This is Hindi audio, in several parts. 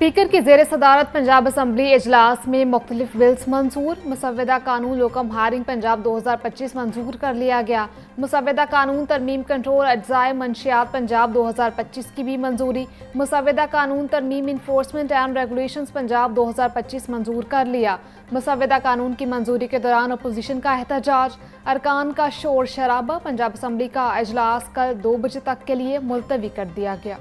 स्पीकर की ज़ेर सदारत पंजाब असम्बली इजलास में मुख्तलिफ बिल्स मंजूर। मुसव्वदा कानून लोकम हायरिंग पंजाब 2025 मंजूर कर लिया गया। मुसव्वदा कानून तरमीम कंट्रोल अज्जाए मंशियात पंजाब 2025 की भी मंजूरी। मुसव्वदा कानून तरमीम इन्फोर्समेंट एंड रेगुलेशंस पंजाब 2025 मंजूर कर लिया। मुसव्वदा कानून की मंजूरी के दौरान अपोजिशन का एहतजाज, अरकान का शोर शराबा। पंजाब असम्बली का इजलास कल 2 बजे तक के लिए मुलतवी कर दिया गया।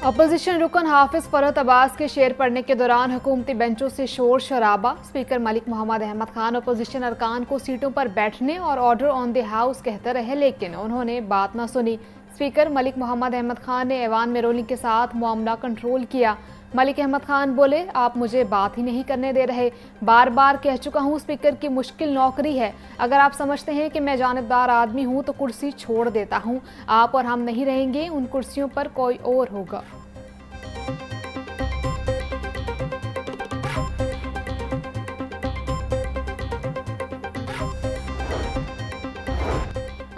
अपोजिशन रुकन हाफिज फरहत अब्बास के शेर पढ़ने के दौरान हुकूमती बेंचों से शोर शराबा। स्पीकर मलिक मोहम्मद अहमद खान अपोजिशन अरकान को सीटों पर बैठने और ऑर्डर ऑन द हाउस कहते रहे, लेकिन उन्होंने बात न सुनी। स्पीकर मलिक मोहम्मद अहमद खान ने ऐवान में रोलिंग के साथ मामला कंट्रोल किया। मलिक अहमद खान बोले, आप मुझे बात ही नहीं करने दे रहे। बार बार कह चुका हूँ स्पीकर की मुश्किल नौकरी है। अगर आप समझते हैं कि मैं जानिबदार आदमी हूँ तो कुर्सी छोड़ देता हूँ। आप और हम नहीं रहेंगे, उन कुर्सियों पर कोई और होगा।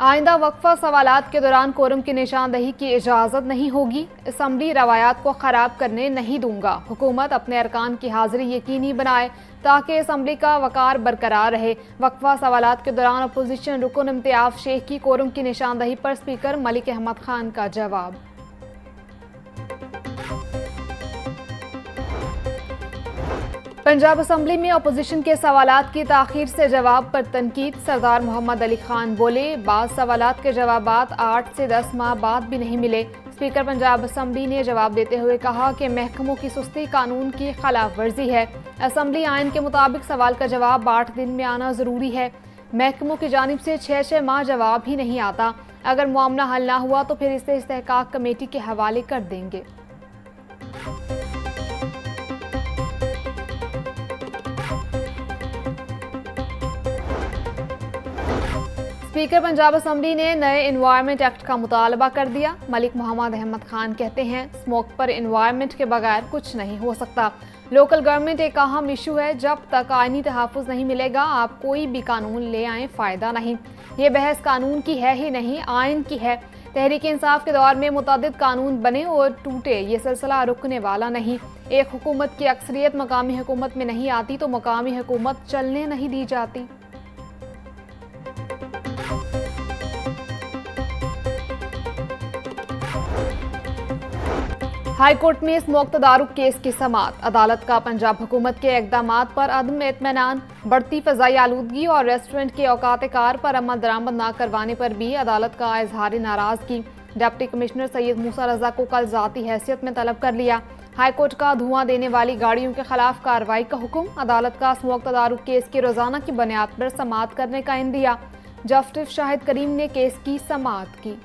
आइंदा वक्फा सवालात के दौरान कोरम की निशानदही की इजाज़त नहीं होगी। असम्बली रवायात को ख़राब करने नहीं दूंगा। हुकूमत अपने अरकान की हाजिरी यकीनी बनाए ताकि असम्बली का वक़ार बरकरार रहे। वक्फा सवालात के दौरान अपोजिशन रुकन इम्तियाज़ शेख की कोरम की निशानदही पर स्पीकर मलिक अहमद खान का जवाब। पंजाब असम्बली में अपोजिशन के सवालात की ताखीर से जवाब पर तनकीद। सरदार मोहम्मद अली खान बोले, बाद सवालात के जवाबात 8 से 10 माह बाद भी नहीं मिले। स्पीकर पंजाब असम्बली ने जवाब देते हुए कहा कि महकमों की सुस्ती कानून की खिलाफ वर्जी है। असम्बली आइन के मुताबिक सवाल का जवाब 8 दिन में आना ज़रूरी है। महकमों की जानिब से 6 माह जवाब ही नहीं आता। अगर मामला हल ना हुआ तो फिर इसे इस्तेहकाक कमेटी के हवाले कर देंगे। स्पीकर पंजाब असम्बली ने नए एनवायरनमेंट एक्ट का मुतालबा कर दिया। मलिक मोहम्मद अहमद खान कहते हैं, स्मोक पर एनवायरनमेंट के बगैर कुछ नहीं हो सकता। लोकल गवर्नमेंट एक अहम इशू है। जब तक आइनी तहफ़्फ़ुज़ नहीं मिलेगा, आप कोई भी कानून ले आएँ, फ़ायदा नहीं। ये बहस कानून की है ही नहीं, आइन की है। तहरीक इंसाफ के दौर में मुतअद्दिद कानून बने और टूटे, ये सिलसिला रुकने वाला नहीं। एक हुकूमत की अक्सरियत मकामी हुकूमत में नहीं आती तो मकामी हुकूमत चलने नहीं दी जाती। हाई कोर्ट में स्मोक तदारुक केस की समाअत। अदालत का पंजाब हुकूमत के इक़दामात पर अदम इत्मीनान, बढ़ती फ़ज़ाई आलूदगी और रेस्टोरेंट के औकात कार पर अमल दरामद न करवाने पर भी अदालत का इजहार नाराज़गी। डिप्टी कमिश्नर सैयद मूसा रज़ा को कल ज़ाती हैसियत में तलब कर लिया। हाई कोर्ट का धुआं देने वाली गाड़ियों के खिलाफ कार्रवाई का हुक्म। अदालत का स्मोक तदारुक केस की रोज़ाना की बुनियाद पर समाअत करने का इंदिया। जस्टिस शाहिद करीम ने केस की समाअत की।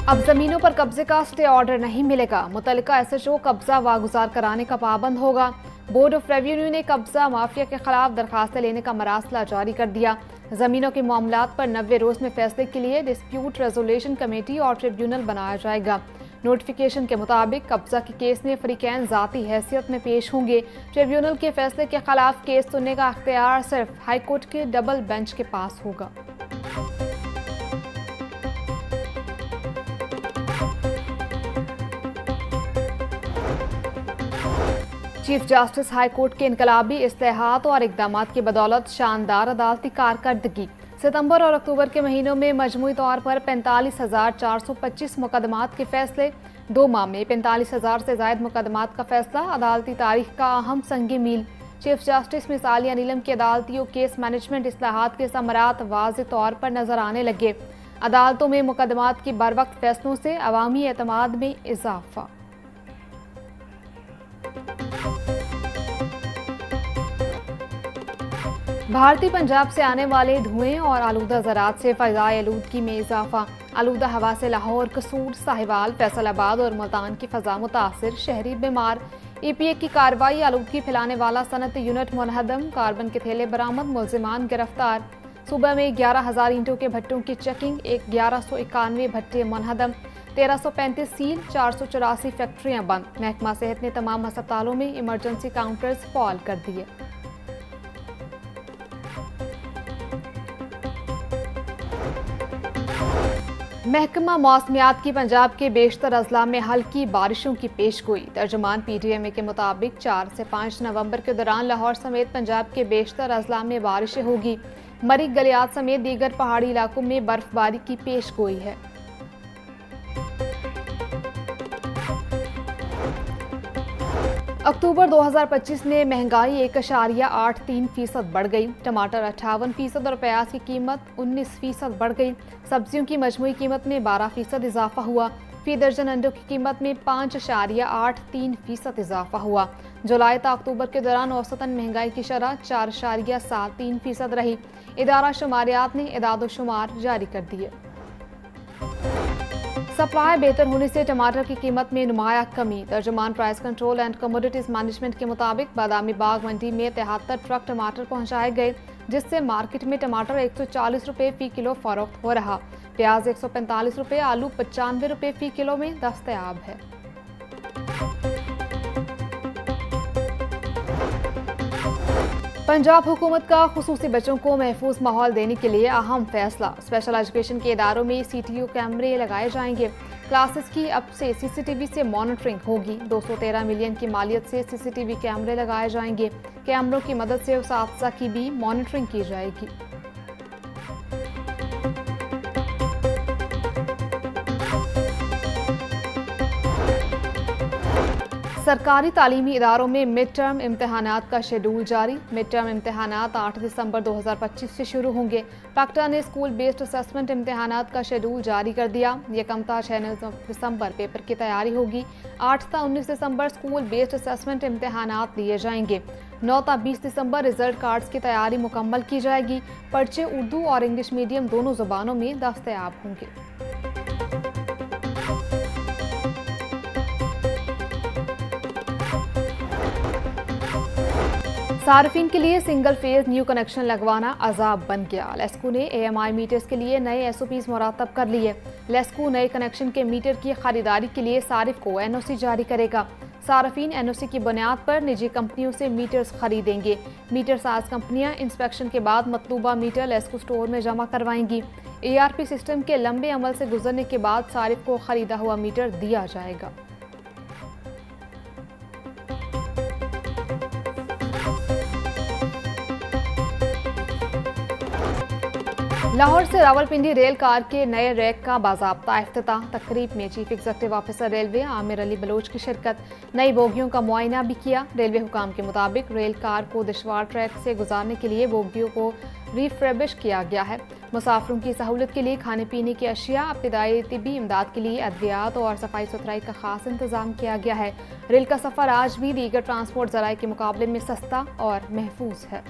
अब जमीनों पर कब्जे का स्टे ऑर्डर नहीं मिलेगा। मुतल्लिका SHO कब्जा वागुजार कराने का पाबंद होगा। बोर्ड ऑफ रेवेन्यू ने कब्जा माफिया के खिलाफ दरखास्तें लेने का मरासला जारी कर दिया। जमीनों के मामलात पर 90 रोज में फैसले के लिए डिस्प्यूट रेजोल्यूशन कमेटी और ट्रिब्यूनल बनाया जाएगा। नोटिफिकेशन के मुताबिक कब्जा के केस में फरीकैन ज़ाती हैसियत में पेश होंगे। ट्रिब्यूनल के फैसले के खिलाफ केस सुनने का अख्तियार सिर्फ हाई कोर्ट के डबल बेंच के पास होगा। चीफ जस्टिस हाई कोर्ट के इनकलाबी इस्तेहात और इक़दामात की बदौलत शानदार अदालती कारकर्दगी। सितंबर और अक्टूबर के महीनों में मजमूई तौर पर 45,425 मुकदमात के फैसले। 2 माह में 45,000 से ज़ायद मुकदमात का फैसला। अदालती तारीख का अहम संग मील। चीफ जस्टिस मिसालिया नीलम की अदालती और केस मैनेजमेंट इस्लाहात के समरात वाज़ेह तौर पर नजर आने लगे। अदालतों में मुकदमात की बरवक्त फैसलों से अवामी एतमाद में इजाफा। भारतीय पंजाब से आने वाले धुएं और आलूदा ज़रात से फ़ज़ाई आलूदगी में इजाफा। आलूदा हवा से लाहौर, कसूर, साहिवाल, फैसलाबाद और मुल्तान की फ़ज़ा मुतासिर, शहरी बीमार। EPA की कार्रवाई। आलूदगी फैलाने वाला सनत यूनिट मुनहदम। कार्बन के थैले बरामद, मुलजिमान गिरफ्तार। सूबे में 11,000 ईंटों के भट्टों की चेकिंग। 1191 भट्टे मुनहदम। 1335 सील, 484 फैक्ट्रियां बंद। महकमा सेहत ने तमाम अस्पतालों में इमरजेंसी काउंटर्स फाल कर दिए। महकमा मौसमियात की पंजाब के बेशतर अजला में हल्की बारिशों की पेशगोई। तर्जुमान PTMA के मुताबिक 4 से 5 नवंबर के दौरान लाहौर समेत पंजाब के बेशतर अजला में बारिशें होगी। मरीक गलियात समेत दीगर पहाड़ी इलाकों में बर्फबारी की पेशगोई है। अक्टूबर 2025 में महंगाई 1.83% बढ़ गई। टमाटर 58% और प्याज की कीमत 19% बढ़ गई। सब्जियों की मजमूई कीमत में 12% इजाफा हुआ। फी दर्जन अंडों की कीमत में 5.83% इजाफा हुआ। जुलाई से अक्टूबर के दौरान औसतन महंगाई की शरह 4.73% रही। इदारा शुमारियात ने इदाद-ओ-शुमार जारी कर दिए। सप्लाई बेहतर होने से टमाटर की कीमत में नुमाया कमी। तर्जुमान price control and commodities management के मुताबिक बादामी बाग मंडी में 73 ट्रक टमाटर पहुंचाए गए, जिससे मार्केट में टमाटर 140 रुपये फी किलो फरोख्त हो रहा। प्याज 145 रुपये, आलू 95 रुपये फी किलो में दस्तयाब है। पंजाब हुकूमत का खुसूसी बच्चों को महफूज माहौल देने के लिए अहम फैसला। स्पेशल एजुकेशन के इदारों में CTO कैमरे लगाए जाएंगे। क्लासेस की अब से CCTV से मॉनिटरिंग होगी। 213 मिलियन की मालियत से CCTV कैमरे लगाए जाएंगे। कैमरों की मदद से उसातिज़ा की भी मॉनिटरिंग की जाएगी। सरकारी तालीमी इदारों में मिड टर्म इम्तहानात का शेड्यूल जारी। मिड टर्म इम्तहानात 8 दिसंबर 2025 से शुरू होंगे। पैक्टा ने स्कूल बेस्ड असेसमेंट इम्तहानात का शेड्यूल जारी कर दिया। यकमता 6 दिसंबर पेपर की तैयारी होगी। 8 से 19 दिसंबर स्कूल बेस्ड असेसमेंट इम्तहानात लिए जाएंगे। 9 से 20 दिसंबर रिजल्ट कार्ड्स की तैयारी मुकम्मल की जाएगी। पर्चे उर्दू और इंग्लिश मीडियम दोनों ज़ुबानों में दस्तयाब होंगे। सार्फिन के लिए सिंगल फेज न्यू कनेक्शन लगवाना अजाब बन गया। लेस्को ने AMI मीटर्स के लिए नए SOPs मुरतब कर लिए। लेस्को नए कनेक्शन के मीटर की खरीदारी के लिए सारिफ को NOC जारी करेगा। सार्फिन NOC की बुनियाद पर निजी कंपनियों से मीटर्स खरीदेंगे। मीटर साज कंपनियां इंस्पेक्शन के बाद मतलूबा मीटर लेस्को स्टोर में जमा करवाएंगी। ARP सिस्टम के लंबे अमल से गुजरने के बाद सारिफ को खरीदा हुआ मीटर दिया जाएगा। लाहौर से रावलपिंडी रेल कार के नए रैक का बाज़ाब्ता इफ्तिताह। तकरीब में chief executive officer railway Amir Ali Baloch की शिरकत। नई बोगियों का मुआयना भी किया। रेलवे हुकाम के मुताबिक रेल कार को दुश्वार ट्रैक से गुजारने के लिए बोगियों को रिफ्रेबिश किया गया है। मुसाफिरों की सहूलत के लिए खाने पीने की अशिया, इब्तिदाई तिब्बी इमदाद के लिए अद्वियात और सफाई सुथराई का खास इंतजाम किया गया है। रेल का सफ़र आज भी दीगर ट्रांसपोर्ट ज़राए के मुकाबले में सस्ता और महफूज है।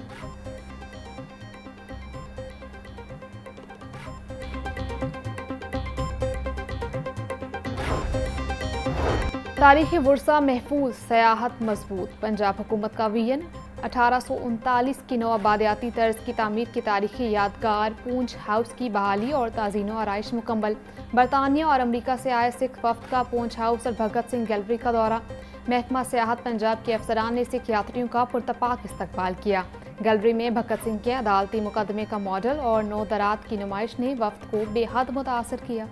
तारीखी वर्सा महफूज, सयाहत मजबूत। पंजाब हुकूमत का विजन 1839 की नौआबादियाती तर्ज की तामीर की तारीखी यादगार पूंछ हाउस की बहाली और ताज़ीनो आराइश मुकम्मल। बरतानिया और अमरीका से आए सिख वफ्द का पूंछ हाउस और भगत सिंह गैलरी का दौरा। महकमा सियाहत पंजाब के अफसरान ने सिख यात्रियों का पुरतपाक इस्तकबाल किया। गैलरी में भगत सिंह के अदालती मुकदमे का मॉडल और नौ दरात की नुमाइश ने वफ्द को बेहद मुतासर किया।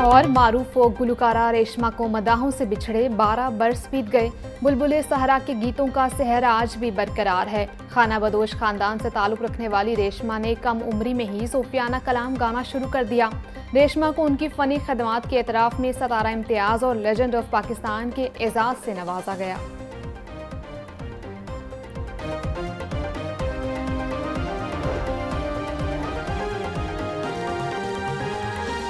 और मारूफ फोक गुलकारा रेशमा को मदाहों से बिछड़े 12 बरस बीत गए। बुलबुले सहरा के गीतों का सहर आज भी बरकरार है। खाना बदोश खानदान से ताल्लुक रखने वाली रेशमा ने कम उम्री में ही सूफियाना कलाम गाना शुरू कर दिया। रेशमा को उनकी फ़नी खदमात के एतराफ़ में सतारा इम्तियाज़ और लेजेंड ऑफ पाकिस्तान के एजाज़ से नवाजा गया।